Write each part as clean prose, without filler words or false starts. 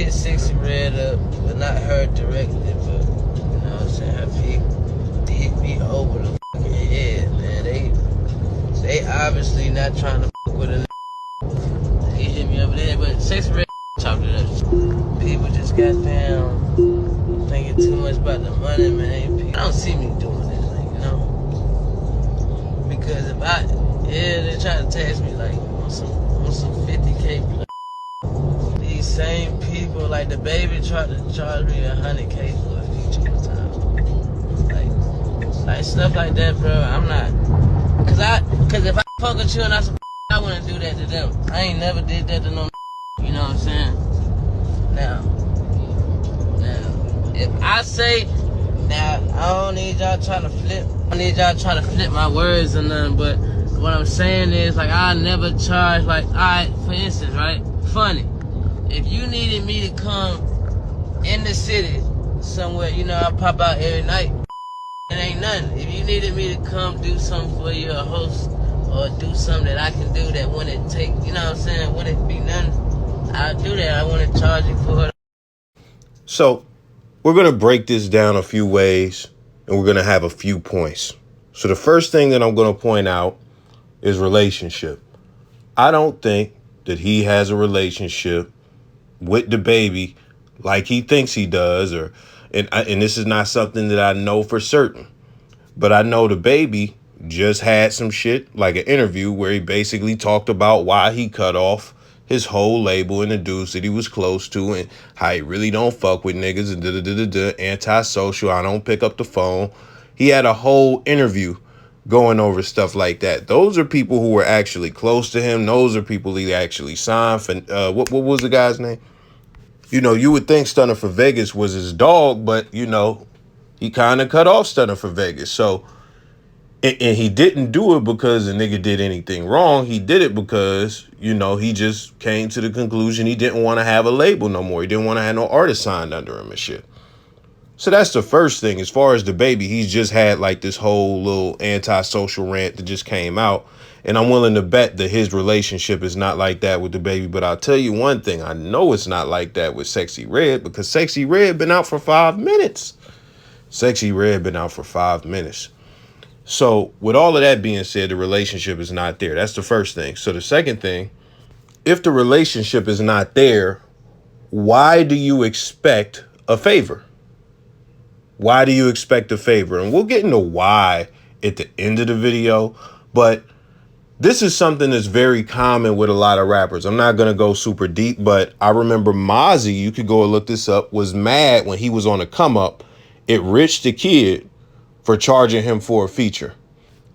hit Sexy Red up, but not her directly, but, you know what I'm saying, her people hit me over the fucking head, man. They obviously not trying to fuck with a nigga. He hit me over there, but Sexy Red talked to us. People just goddamn thinking too much about the money, man. I don't see me doing this, like, you know? Because if they try to tax me, like, on some 50K, these same people, like DaBaby tried to charge me 100K for a feature one time. Like stuff like that, bro. I'm not, cause if I fuck with you and I wouldn't do that to them. I ain't never did that to no. You know what I'm saying? Now, if I say, now I don't need y'all trying to flip. I don't need y'all trying to flip my words or nothing. But what I'm saying is, like, I never charge. Like, alright, for instance, right? Funny. If you needed me to come in the city somewhere, you know, I pop out every night. It ain't nothing. If you needed me to come do something for you, a host, or do something that I can do that wouldn't take, you know what I'm saying, wouldn't be nothing, I'll do that. I want to charge you for it. So we're going to break this down a few ways, and we're going to have a few points. So the first thing that I'm going to point out is relationship. I don't think that he has a relationship with DaBaby like he thinks he does, and this is not something that I know for certain, but I know DaBaby just had some shit, like an interview where he basically talked about why he cut off his whole label and the dudes that he was close to, and how he really don't fuck with niggas and antisocial. I don't pick up the phone. He had a whole interview going over stuff like that. Those are people who were actually close to him. Those are people he actually signed for. What was the guy's name? You know, you would think Stunner for Vegas was his dog, but, you know, he kind of cut off Stunner for Vegas. So, and he didn't do it because the nigga did anything wrong. He did it because, you know, he just came to the conclusion he didn't want to have a label no more. He didn't want to have no artist signed under him and shit. So that's the first thing. As far as DaBaby, he's just had like this whole little antisocial rant that just came out. And I'm willing to bet that his relationship is not like that with DaBaby. But I'll tell you one thing. I know it's not like that with Sexy Red, because Sexy Red been out for 5 minutes. Sexy Red been out for 5 minutes. So with all of that being said, the relationship is not there. That's the first thing. So the second thing, if the relationship is not there, why do you expect a favor? Why do you expect a favor? And we'll get into why at the end of the video, but this is something that's very common with a lot of rappers. I'm not going to go super deep, but I remember Mozzie, you could go and look this up, was mad when he was on a come up at Rich the Kid for charging him for a feature.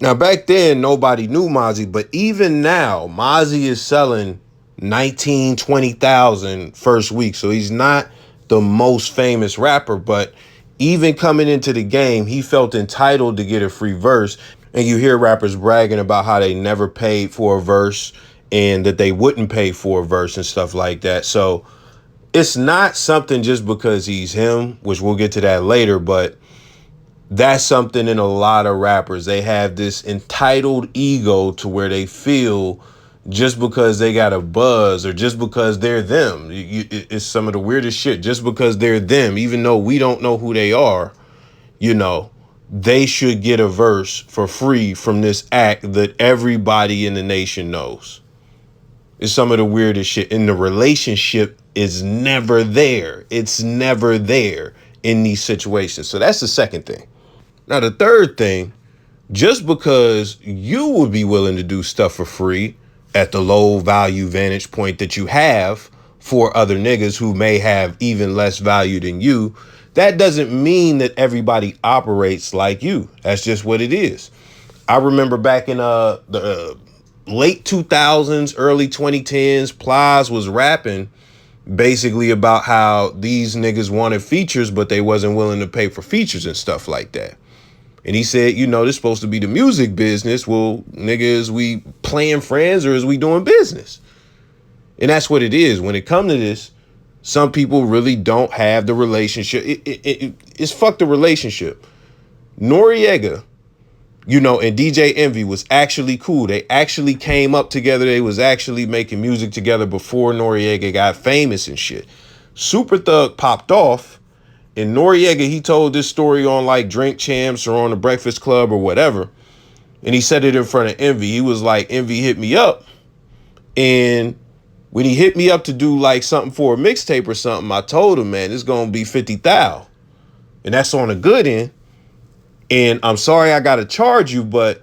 Now, back then, nobody knew Mozzie, but even now, Mozzie is selling 19, 20,000 first week. So he's not the most famous rapper, but even coming into the game, he felt entitled to get a free verse. And you hear rappers bragging about how they never paid for a verse and that they wouldn't pay for a verse and stuff like that. So it's not something just because he's him, which we'll get to that later, but that's something in a lot of rappers. They have this entitled ego to where they feel just because they got a buzz or just because they're them. It's some of the weirdest shit. Just because they're them, even though we don't know who they are, you know, they should get a verse for free from this act that everybody in the nation knows. It's some of the weirdest shit. And the relationship is never there. It's never there in these situations. So that's the second thing. Now, the third thing, just because you would be willing to do stuff for free at the low value vantage point that you have for other niggas who may have even less value than you, that doesn't mean that everybody operates like you. That's just what it is. I remember back in the late 2000s, early 2010s, Plies was rapping basically about how these niggas wanted features, but they wasn't willing to pay for features and stuff like that. And he said, you know, this is supposed to be the music business. Well, nigga, is we playing friends or is we doing business? And that's what it is. When it comes to this, some people really don't have the relationship. It's fuck the relationship. Noriega, you know, and DJ Envy was actually cool. They actually came up together. They was actually making music together before Noriega got famous and shit. Super Thug popped off, and Noriega, he told this story on like Drink Champs or on the Breakfast Club or whatever. And he said it in front of Envy. He was like, Envy hit me up. And when he hit me up to do like something for a mixtape or something, I told him, man, it's going to be 50,000. And that's on the good end. And I'm sorry I got to charge you, but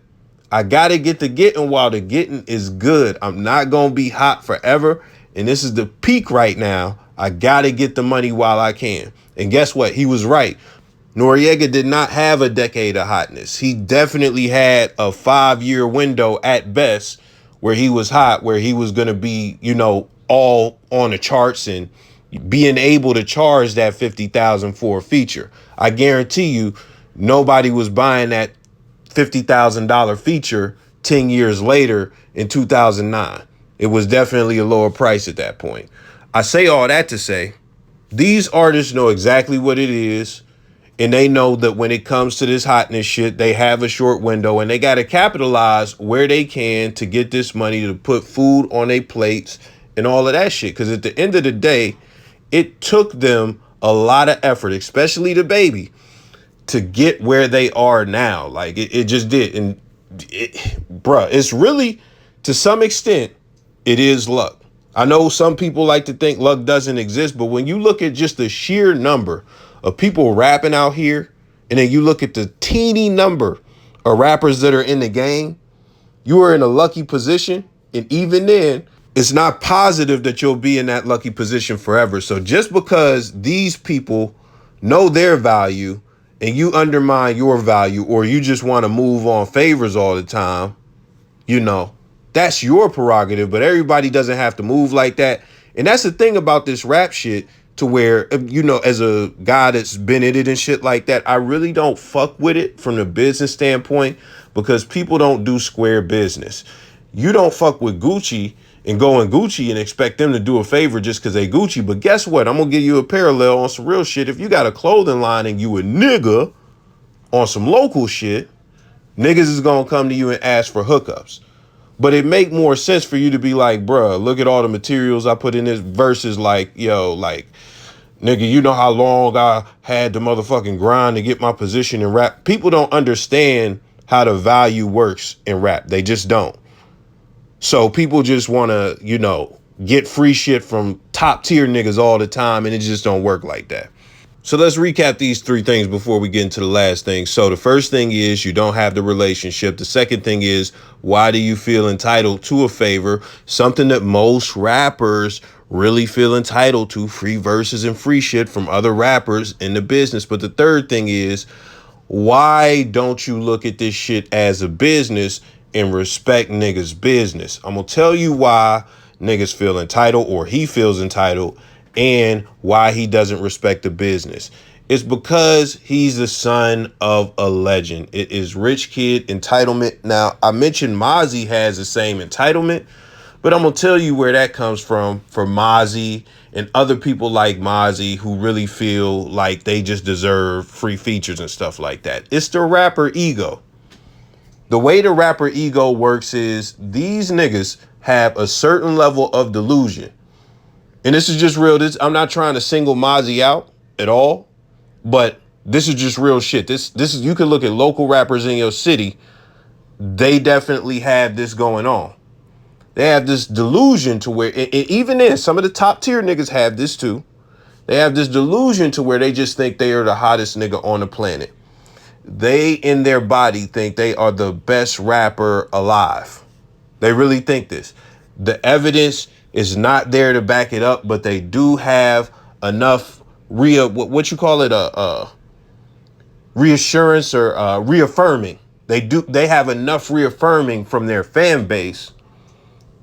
I got to get the getting while the getting is good. I'm not going to be hot forever. And this is the peak right now. I got to get the money while I can. And guess what? He was right. Noriega did not have a decade of hotness. He definitely had a 5-year window at best where he was hot, where he was going to be, you know, all on the charts and being able to charge that 50,000 for a feature. I guarantee you nobody was buying that $50,000 feature 10 years later in 2009. It was definitely a lower price at that point. I say all that to say these artists know exactly what it is. And they know that when it comes to this hotness shit, they have a short window and they got to capitalize where they can to get this money to put food on their plates and all of that shit. Because at the end of the day, it took them a lot of effort, especially DaBaby, to get where they are now. Like it just did. And bruh, it's really, to some extent, it is luck. I know some people like to think luck doesn't exist, but when you look at just the sheer number of people rapping out here, and then you look at the teeny number of rappers that are in the game, you are in a lucky position. And even then, it's not positive that you'll be in that lucky position forever. So just because these people know their value and you undermine your value, or you just want to move on favors all the time, you know, that's your prerogative, but everybody doesn't have to move like that. And that's the thing about this rap shit, to where, you know, as a guy that's been in it and shit like that, I really don't fuck with it from the business standpoint, because people don't do square business. You don't fuck with Gucci and go in Gucci and expect them to do a favor just because they Gucci. But guess what? I'm going to give you a parallel on some real shit. If you got a clothing line and you a nigga on some local shit, niggas is going to come to you and ask for hookups. But it make more sense for you to be like, bruh, look at all the materials I put in this, versus like, yo, like, nigga, you know how long I had to motherfucking grind to get my position in rap. People don't understand how the value works in rap. They just don't. So people just want to, you know, get free shit from top tier niggas all the time, and it just don't work like that. So let's recap these 3 things before we get into the last thing. So the first thing is you don't have the relationship. The second thing is, why do you feel entitled to a favor? Something that most rappers really feel entitled to, free verses and free shit from other rappers in the business. But the third thing is, why don't you look at this shit as a business and respect niggas' business? I'm going to tell you why niggas feel entitled, or he feels entitled, and why he doesn't respect the business. It's because he's the son of a legend. It is rich kid entitlement. Now, I mentioned Mozzie has the same entitlement, but I'm going to tell you where that comes from for Mozzie and other people like Mozzie who really feel like they just deserve free features and stuff like that. It's the rapper ego. The way the rapper ego works is these niggas have a certain level of delusion. And this is just real. I'm not trying to single Mozzie out at all, but this is just real shit. This is, you can look at local rappers in your city. They definitely have this going on. They have this delusion to where, and even then, some of the top tier niggas have this too. They have this delusion to where they just think they are the hottest nigga on the planet. They in their body think they are the best rapper alive. They really think this. The evidence is not there to back it up, but they do have enough what you call it, reassurance or reaffirming. They have enough reaffirming from their fan base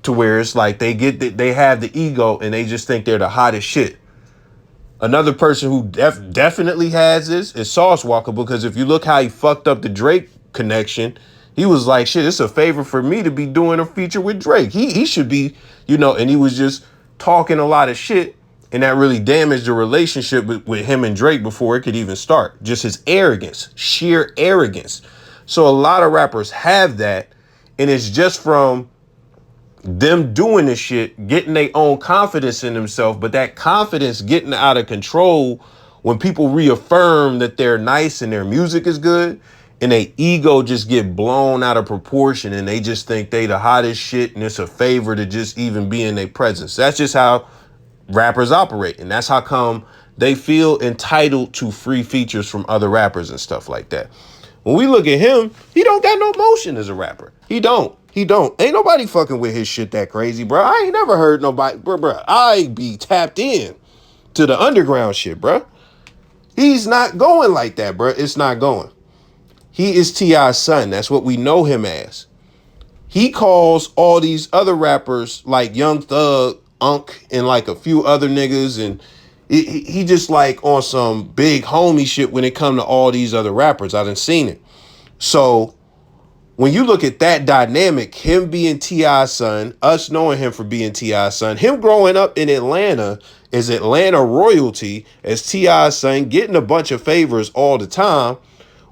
to where it's like they have the ego and they just think they're the hottest shit. Another person who definitely has this is Sauce Walker, because if you look how he fucked up the Drake connection, he was like, shit, it's a favor for me to be doing a feature with Drake. He should be, you know, and he was just talking a lot of shit, and that really damaged the relationship with him and Drake before it could even start. Just his arrogance, sheer arrogance. So a lot of rappers have that, and it's just from them doing this shit, getting their own confidence in themselves, but that confidence getting out of control when people reaffirm that they're nice and their music is good, and their ego just get blown out of proportion, and they just think they the hottest shit, and it's a favor to just even be in their presence. That's just how rappers operate, and that's how come they feel entitled to free features from other rappers and stuff like that. When we look at him, he don't got no motion as a rapper. He don't. Ain't nobody fucking with his shit that crazy, bro. I ain't never heard nobody, bro. I be tapped in to the underground shit, bro. He's not going like that, bro. It's not going. He is T.I.'s son. That's what we know him as. He calls all these other rappers like Young Thug, Unk, and like a few other niggas, and he just like on some big homie shit when it come to all these other rappers. I done seen it. So when you look at that dynamic, him being T.I.'s son, us knowing him for being T.I.'s son, him growing up in Atlanta as Atlanta royalty, as T.I.'s son, getting a bunch of favors all the time,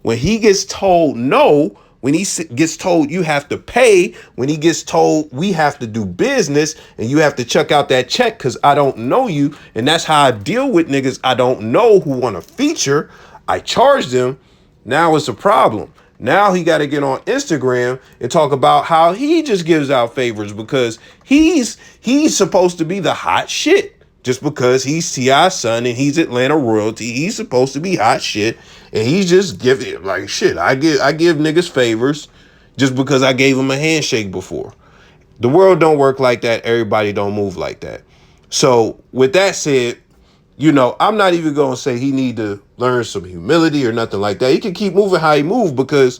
when he gets told no, when he gets told you have to pay, when he gets told we have to do business and you have to check out that check because I don't know you, and that's how I deal with niggas I don't know who want to feature, I charge them. Now it's a problem. Now he got to get on Instagram and talk about how he just gives out favors because he's supposed to be the hot shit. Just because he's T.I.'s son and he's Atlanta royalty, he's supposed to be hot shit, and he's just giving like shit. I give niggas favors just because I gave him a handshake before. The world don't work like that. Everybody don't move like that. So with that said, you know, I'm not even gonna say he need to learn some humility or nothing like that. He can keep moving how he move because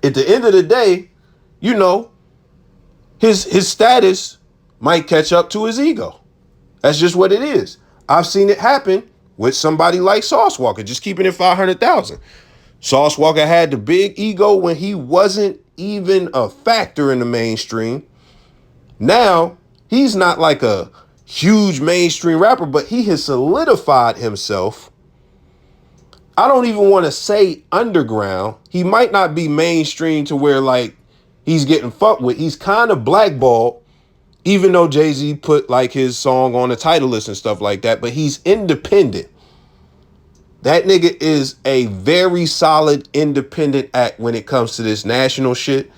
at the end of the day, you know, his status might catch up to his ego. That's just what it is. I've seen it happen with somebody like Sauce Walker, just keeping it 500,000. Sauce Walker had the big ego when he wasn't even a factor in the mainstream. Now, he's not like a huge mainstream rapper, but he has solidified himself. I don't even want to say underground. He might not be mainstream to where like he's getting fucked with. He's kind of blackballed. Even though Jay-Z put like his song on the title list and stuff like that, but he's independent. That nigga is a very solid independent act when it comes to this national shit.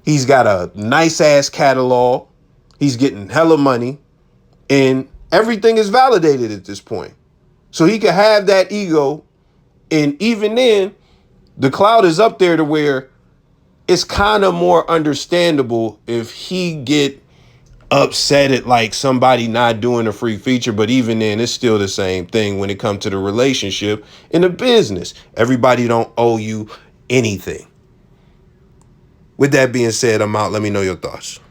He's got a nice ass catalog. He's getting hella money and everything is validated at this point. So he can have that ego. And even then, the cloud is up there to where it's kind of more understandable if he get upset at like somebody not doing a free feature, but even then it's still the same thing when it comes to the relationship in the business. Everybody don't owe you anything. With that being said, I'm out. Let me know your thoughts.